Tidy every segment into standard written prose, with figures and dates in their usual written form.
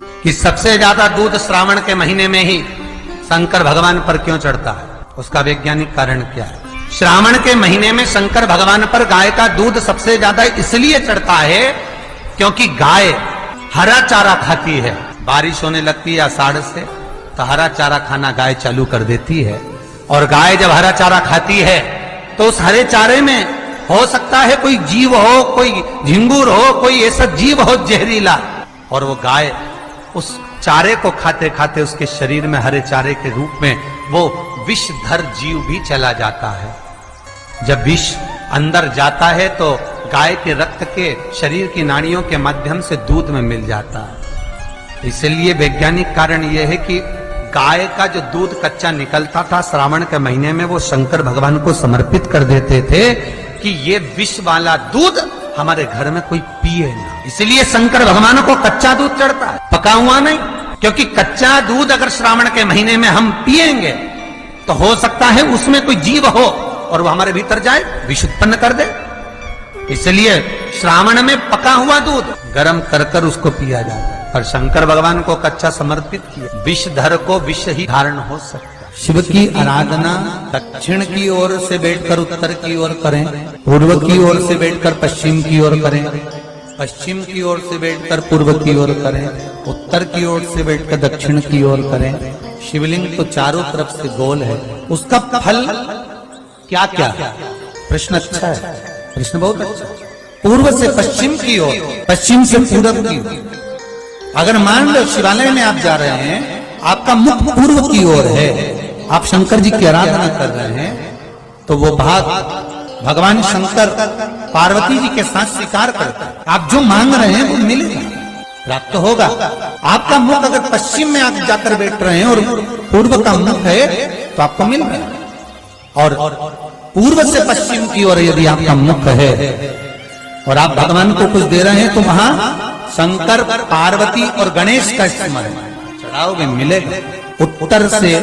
कि सबसे ज्यादा दूध श्रावण के महीने में ही शंकर भगवान पर क्यों चढ़ता है, उसका वैज्ञानिक कारण क्या है। श्रावण के महीने में शंकर भगवान पर गाय का दूध सबसे ज्यादा इसलिए चढ़ता है क्योंकि गाय हरा चारा खाती है। बारिश होने लगती है आषाढ़ से तो हरा चारा खाना गाय चालू कर देती है, और गाय जब हरा चारा खाती है तो उस हरे चारे में हो सकता है कोई जीव हो, कोई झिंगुर हो, कोई ऐसा जीव हो जहरीला, और वो गाय उस चारे को खाते खाते उसके शरीर में हरे चारे के रूप में वो विषधर जीव भी चला जाता है। जब विष अंदर जाता है तो गाय के रक्त के शरीर की नाड़ियों के माध्यम से दूध में मिल जाता है। इसलिए वैज्ञानिक कारण यह है कि गाय का जो दूध कच्चा निकलता था श्रावण के महीने में वो शंकर भगवान को समर्पित कर देते थे कि ये विष वाला दूध हमारे घर में कोई पिए ना। इसलिए शंकर भगवान को कच्चा दूध चढ़ता है, पका हुआ नहीं, क्योंकि कच्चा दूध अगर श्रावण के महीने में हम पिएंगे तो हो सकता है उसमें कोई जीव हो और वो हमारे भीतर जाए, विष उत्पन्न कर दे। इसलिए श्रावण में पका हुआ दूध गर्म कर उसको पिया जाता है, पर शंकर भगवान को कच्चा समर्पित किया। विषधर को विष ही धारण हो सकता है। शिव की आराधना दक्षिण की ओर से बैठकर उत्तर की ओर करें, पूर्व की ओर से बैठकर पश्चिम की ओर करें, पश्चिम की ओर से बैठकर पूर्व की ओर करें, उत्तर की ओर से बैठकर दक्षिण की ओर करें। शिवलिंग तो चारों तरफ से गोल है, उसका फल क्या क्या? प्रश्न अच्छा है, प्रश्न बहुत अच्छा। पूर्व से पश्चिम की ओर, पश्चिम से पूर्व की ओर। अगर मान लो शिवालय में आप जा रहे हैं, आपका मुख पूर्व की ओर है, आप शंकर जी की आराधना कर रहे हैं, तो वो भाग भगवान शंकर पार्वती जी के साथ स्वीकार करते हैं। आप जो मांग रहे हैं वो मिलेगा, प्राप्त होगा। आपका मुख अगर पश्चिम में आप जाकर बैठ रहे हैं और पूर्व का मुख है तो आपको मिल रहा है, और पूर्व से पश्चिम की ओर यदि आपका मुख है और आप भगवान को कुछ दे रहे हैं तो वहां शंकर पार्वती और गणेश का स्मरण चढ़ाओगे, मिलेगा। उत्तर से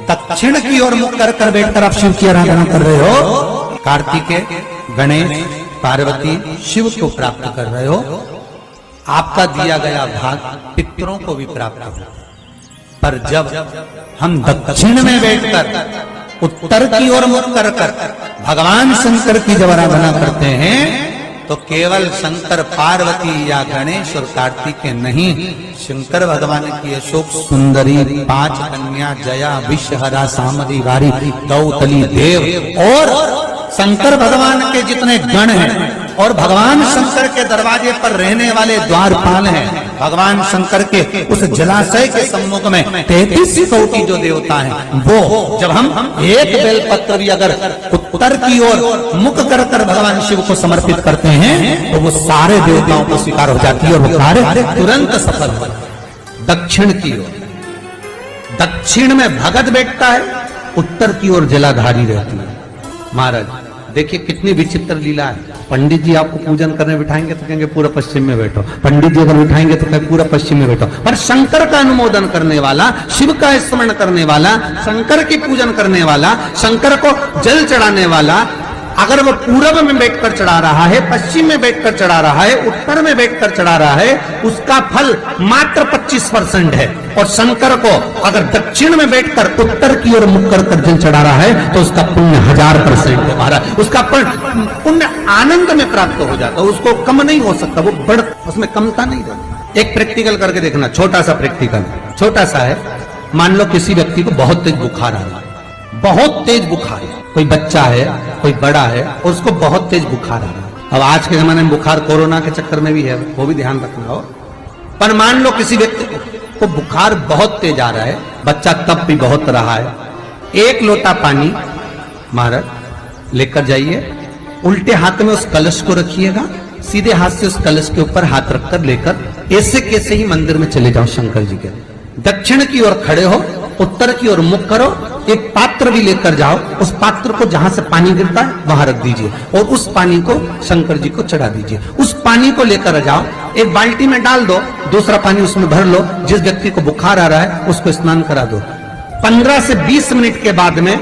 दक्षिण की ओर मुख कर कर बैठकर आप शिव की आराधना कर रहे हो, कार्तिकेय, गणेश, पार्वती, शिव को प्राप्त कर रहे हो। आपका दिया गया भाग पितरों को भी प्राप्त होगा। पर जब हम दक्षिण में बैठकर उत्तर की ओर मुख कर कर भगवान शंकर की जब आराधना करते हैं तो केवल शंकर पार्वती या गणेश और कार्तिकेय नहीं, शंकर भगवान की अशोक सुंदरी, 5 कन्या, जया, विषहरा, सामरी, वारी, गौतली, देव और शंकर भगवान के जितने गण हैं और भगवान शंकर के दरवाजे पर रहने वाले द्वारपाल हैं, भगवान शंकर के उस जलाशय के सम्मुख में 33 कोटि जो देवता हैं, वो जब हम एक बेलपत्र भी अगर उत्तर की ओर मुख कर कर भगवान शिव को समर्पित करते हैं तो वो सारे देवताओं को स्वीकार हो जाती है और वो कार्य तुरंत सफल हो। दक्षिण की ओर, दक्षिण में भगत बैठता है, उत्तर की ओर जलाधारी रहती है। महाराज देखिए कितनी विचित्र लीला है। पंडित जी आपको पूजन करने बिठाएंगे तो कहेंगे पूरा पश्चिम में बैठो, पंडित जी अगर बिठाएंगे तो कहेंगे पूरा पश्चिम में बैठो, पर शंकर का अनुमोदन करने वाला, शिव का स्मरण करने वाला, शंकर की पूजन करने वाला, शंकर को जल चढ़ाने वाला अगर वो पूर्व में बैठकर चढ़ा रहा है, पश्चिम में बैठकर चढ़ा रहा है, उत्तर में बैठकर चढ़ा रहा है, उसका फल मात्र 25% है। और शंकर को अगर दक्षिण में बैठकर उत्तर की ओर मुख कर जल चढ़ा रहा है तो उसका पुण्य 1000% है महाराज। उसका पुण्य आनंद में प्राप्त हो जाता है, उसको कम नहीं हो सकता, वो बढ़ उसमें कमता नहीं रहती। एक प्रैक्टिकल करके देखना, छोटा सा प्रैक्टिकल, छोटा सा है। मान लो किसी व्यक्ति को बहुत तेज बुखार आ रहा है, बहुत तेज बुखार है, कोई बच्चा है, कोई बड़ा है और उसको बहुत तेज बुखार आ रहा है। अब आज के जमाने में बुखार कोरोना के चक्कर में भी है, वो भी ध्यान रखना हो। पर मान लो किसी व्यक्ति को बुखार बहुत तेज आ रहा है, बच्चा तप भी बहुत रहा है, 1 लोटा पानी महाराज लेकर जाइए, उल्टे हाथ में उस कलश को रखिएगा, सीधे हाथ से उस कलश के ऊपर हाथ रखकर लेकर ऐसे कैसे ही मंदिर में चले जाओ शंकर जी के। दक्षिण की ओर खड़े हो, उत्तर की ओर मुख करो, एक पात्र भी लेकर जाओ, उस पात्र को जहां से पानी गिरता है वहां रख दीजिए और उस पानी को शंकर जी को चढ़ा दीजिए। उस पानी को लेकर जाओ, एक बाल्टी में डाल दो, दूसरा पानी उसमें भर लो, जिस व्यक्ति को बुखार आ रहा है उसको स्नान करा दो। 15 से 20 मिनट के बाद में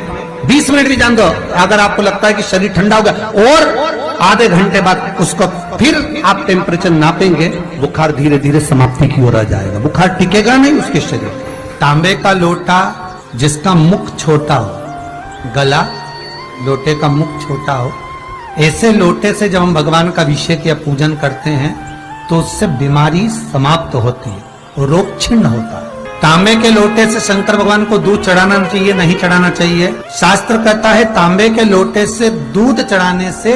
20 मिनट भी जान दो, अगर आपको लगता है कि शरीर ठंडा हो गया और आधे घंटे बाद उसको फिर आप टेम्परेचर नापेंगे, बुखार धीरे धीरे समाप्ति की ओर आ जाएगा, बुखार टिकेगा नहीं उसके शरीर। तांबे का लोटा जिसका मुख छोटा हो, गला लोटे का मुख छोटा हो, ऐसे लोटे से जब हम भगवान का अभिषेक या पूजन करते हैं तो उससे बीमारी समाप्त होती है, रोग छिन्न होता है। तांबे के लोटे से शंकर भगवान को दूध चढ़ाना चाहिए, नहीं चढ़ाना चाहिए? शास्त्र कहता है तांबे के लोटे से दूध चढ़ाने से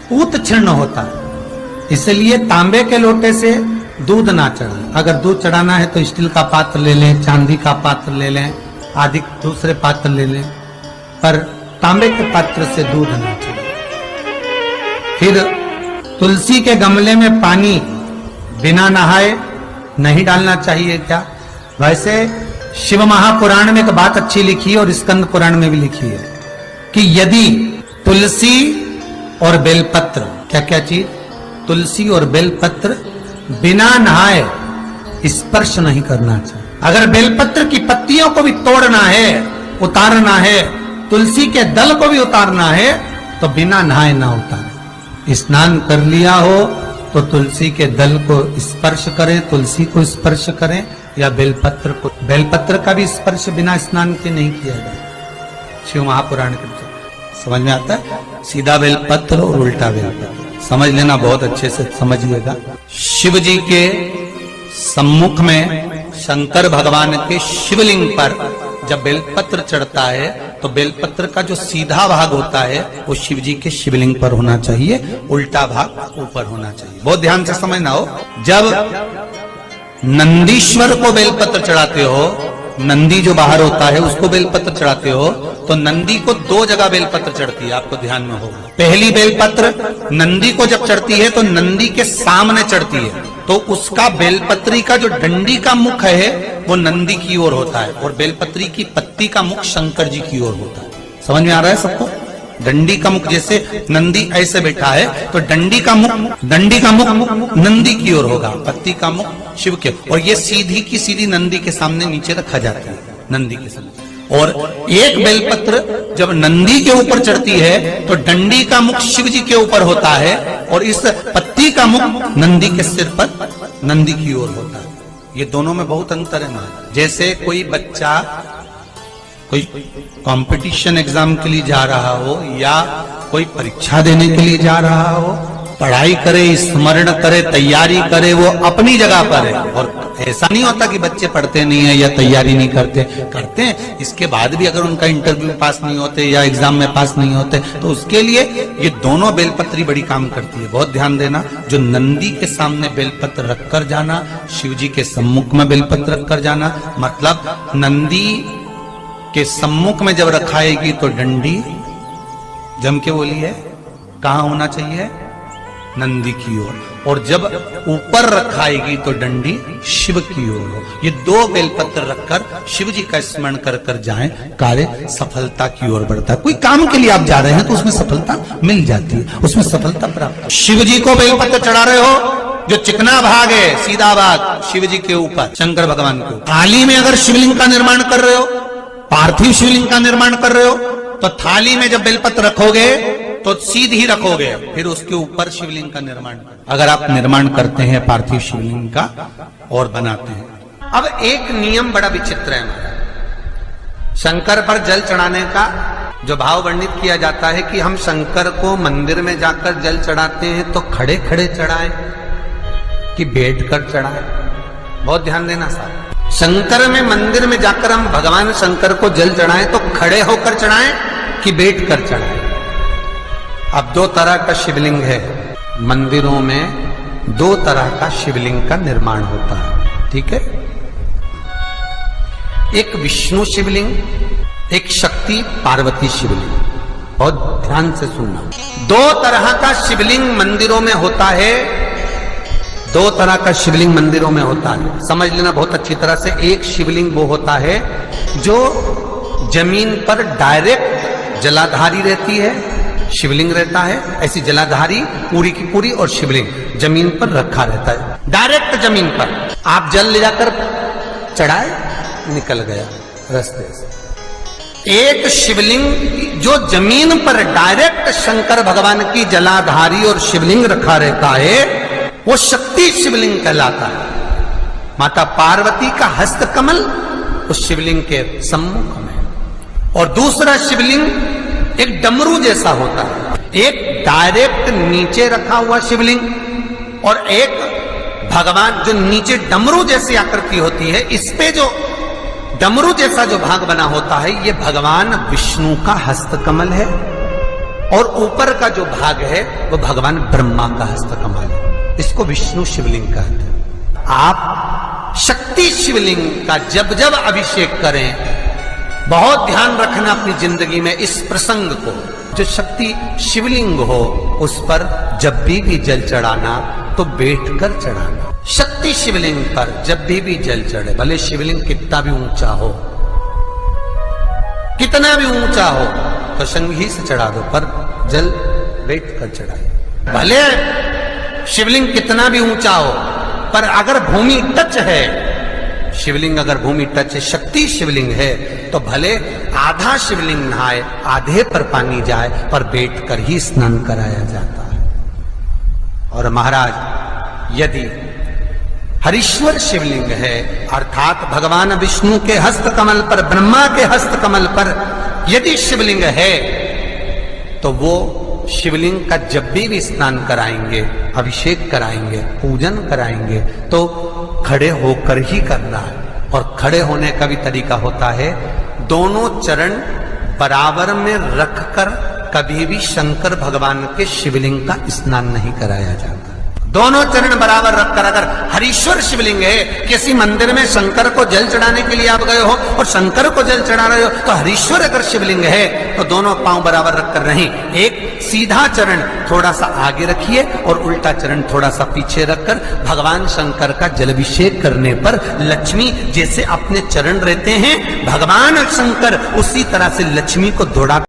पूत छिन्न होता है, इसलिए तांबे के लोटे से दूध ना चढ़ाएं। अगर दूध चढ़ाना है तो स्टील का पात्र ले लें, चांदी का पात्र ले लें, आदि दूसरे पात्र ले लें, पर तांबे के पात्र से दूध ना चढ़ाएं। फिर तुलसी के गमले में पानी बिना नहाए नहीं डालना चाहिए क्या? वैसे शिव महापुराण में एक बात अच्छी लिखी है और स्कंद पुराण में भी लिखी है कि यदि तुलसी और बेलपत्र, क्या क्या चीज, तुलसी और बेलपत्र बिना नहाए स्पर्श नहीं करना चाहिए। अगर बेलपत्र की पत्तियों को भी तोड़ना है, उतारना है, तुलसी के दल को भी उतारना है तो बिना नहाए ना उतारे। स्नान कर लिया हो तो तुलसी के दल को स्पर्श करें, तुलसी को स्पर्श करें, या बेलपत्र को। बेलपत्र का भी स्पर्श बिना स्नान के नहीं किया जाए। शिव महापुराण के समझ में आता है? सीधा बेलपत्र और उल्टा बेलपत्र समझ लेना, बहुत अच्छे से समझिएगा। शिव जी के सम्मुख में शंकर भगवान के शिवलिंग पर जब बेलपत्र चढ़ता है तो बेलपत्र का जो सीधा भाग होता है वो शिव जी के शिवलिंग पर होना चाहिए, उल्टा भाग ऊपर होना चाहिए। बहुत ध्यान से समझना हो। जब नंदीश्वर को बेलपत्र चढ़ाते हो, नंदी जो बाहर होता है उसको बेलपत्र चढ़ाते हो, तो नंदी को 2 जगह बेलपत्र चढ़ती है, आपको ध्यान में होगा। पहली बेलपत्र नंदी को जब चढ़ती है तो नंदी के सामने चढ़ती है, तो उसका बेलपत्री का जो डंडी का मुख है वो नंदी की ओर होता है और बेलपत्री की पत्ती का मुख शंकर जी की ओर होता है। समझ में आ रहा है सबको? डंडी का मुख, जैसे नंदी ऐसे बैठा है तो डंडी का मुख नंदी की ओर होगा, पत्ती का मुख शिव के, और ये सीधी की सीधी नंदी के सामने नीचे रखा जाता है, नंदी के सामने। और एक बेलपत्र जब नंदी के ऊपर चढ़ती है तो डंडी का मुख शिव जी के ऊपर होता है और इस पत्ती का मुख नंदी के सिर पर नंदी की ओर होता है। ये दोनों में बहुत अंतर है। जैसे कोई बच्चा कोई कंपटीशन एग्जाम के लिए जा रहा हो या कोई परीक्षा देने के लिए जा रहा हो, पढ़ाई करे, स्मरण करे, तैयारी करे, वो अपनी जगह पर है। और ऐसा नहीं होता कि बच्चे पढ़ते नहीं है या तैयारी नहीं करते हैं। इसके बाद भी अगर उनका इंटरव्यू में पास नहीं होते या एग्जाम में पास नहीं होते तो उसके लिए ये दोनों बेलपत्री बड़ी काम करती है। बहुत ध्यान देना, जो नंदी के सामने बेलपत्र रखकर जाना, शिव जी के सम्मुख में बेलपत्र रखकर जाना, मतलब नंदी के सम्मुख में जब रखाएगी तो डंडी जम के बोली है कहां होना चाहिए? नंदी की ओर, और जब ऊपर रखाएगी तो डंडी शिव की ओर हो। ये 2 बेलपत्र रखकर शिव जी का स्मरण कर कर जाएं, कार्य सफलता की ओर बढ़ता है। कोई काम के लिए आप जा रहे हैं तो उसमें सफलता मिल जाती है, उसमें सफलता प्राप्त। शिव जी को बेलपत्र चढ़ा रहे हो, जो चिकना भाग है, सीधा भाग शिव जी के ऊपर, शंकर भगवान के ऊपर। थाली में अगर शिवलिंग का निर्माण कर रहे हो, पार्थिव शिवलिंग का निर्माण कर रहे हो, तो थाली में जब बेलपत्र रखोगे तो सीधी रखोगे, फिर उसके ऊपर शिवलिंग का निर्माण। अगर आप निर्माण करते हैं पार्थिव शिवलिंग का और बनाते हैं। अब एक नियम बड़ा विचित्र है। शंकर पर जल चढ़ाने का जो भाव वर्णित किया जाता है कि हम शंकर को मंदिर में जाकर जल चढ़ाते हैं तो खड़े खड़े चढ़ाएं कि बैठकर चढ़ाएं। बहुत ध्यान देना साहब। शंकर में मंदिर में जाकर हम भगवान शंकर को जल चढ़ाएं तो खड़े होकर चढ़ाएं कि बैठकर चढ़ाएं। अब 2 तरह का शिवलिंग है। मंदिरों में 2 तरह का शिवलिंग का निर्माण होता है, ठीक है? एक विष्णु शिवलिंग, एक शक्ति पार्वती शिवलिंग। बहुत ध्यान से सुनना। 2 तरह का शिवलिंग मंदिरों में होता है। 2 तरह का शिवलिंग मंदिरों में होता है, समझ लेना बहुत अच्छी तरह से। एक शिवलिंग वो होता है जो जमीन पर डायरेक्ट जलाधारी रहती है, शिवलिंग रहता है, ऐसी जलाधारी पूरी की पूरी, और शिवलिंग जमीन पर रखा रहता है डायरेक्ट जमीन पर। आप जल ले जाकर चढ़ाए, निकल गया रास्ते से। एक शिवलिंग जो जमीन पर डायरेक्ट शंकर भगवान की जलाधारी और शिवलिंग रखा रहता है, वो शक्ति शिवलिंग कहलाता है। माता पार्वती का हस्त कमल उस शिवलिंग के सम्मुख में, और दूसरा शिवलिंग एक डमरू जैसा होता है। एक डायरेक्ट नीचे रखा हुआ शिवलिंग और एक भगवान जो नीचे डमरू जैसी आकृति होती है, इस पे जो डमरू जैसा जो भाग बना होता है, ये भगवान विष्णु का हस्त कमल है, और ऊपर का जो भाग है वो भगवान ब्रह्मा का हस्त कमल है। इसको विष्णु शिवलिंग कहते हैं। आप शक्ति शिवलिंग का जब जब अभिषेक करें, बहुत ध्यान रखना अपनी जिंदगी में इस प्रसंग को। जो शक्ति शिवलिंग हो उस पर जब भी जल चढ़ाना तो बैठकर चढ़ाना। शक्ति शिवलिंग पर जब भी जल चढ़े, भले शिवलिंग कितना भी ऊंचा हो, कितना भी ऊंचा हो, तो संगी से चढ़ा दो, पर जल बैठकर चढ़ाए। भले शिवलिंग कितना भी ऊंचा हो, पर अगर भूमि टच है, शिवलिंग अगर भूमि टच है, शक्ति शिवलिंग है, तो भले आधा शिवलिंग नहाए, आधे पर पानी जाए, पर बैठकर ही स्नान कराया जाता है। और महाराज, यदि हरीश्वर शिवलिंग है, अर्थात भगवान विष्णु के हस्त कमल पर, ब्रह्मा के हस्त कमल पर यदि शिवलिंग है, तो वो शिवलिंग का जब भी स्नान कराएंगे, अभिषेक कराएंगे, पूजन कराएंगे, तो खड़े होकर ही करना है। और खड़े होने का भी तरीका होता है, दोनों चरण बराबर में रखकर कभी भी शंकर भगवान के शिवलिंग का स्नान नहीं कराया जाता। दोनों चरण बराबर रखकर, अगर हरीश्वर शिवलिंग है, किसी मंदिर में शंकर को जल चढ़ाने के लिए आप गए हो और शंकर को जल चढ़ा रहे हो, तो हरीश्वर अगर शिवलिंग है तो दोनों पांव बराबर रखकर नहीं, एक सीधा चरण थोड़ा सा आगे रखिए और उल्टा चरण थोड़ा सा पीछे रखकर भगवान शंकर का जलाभिषेक करने पर लक्ष्मी जैसे अपने चरण रहते हैं, भगवान शंकर उसी तरह से लक्ष्मी को दौड़ा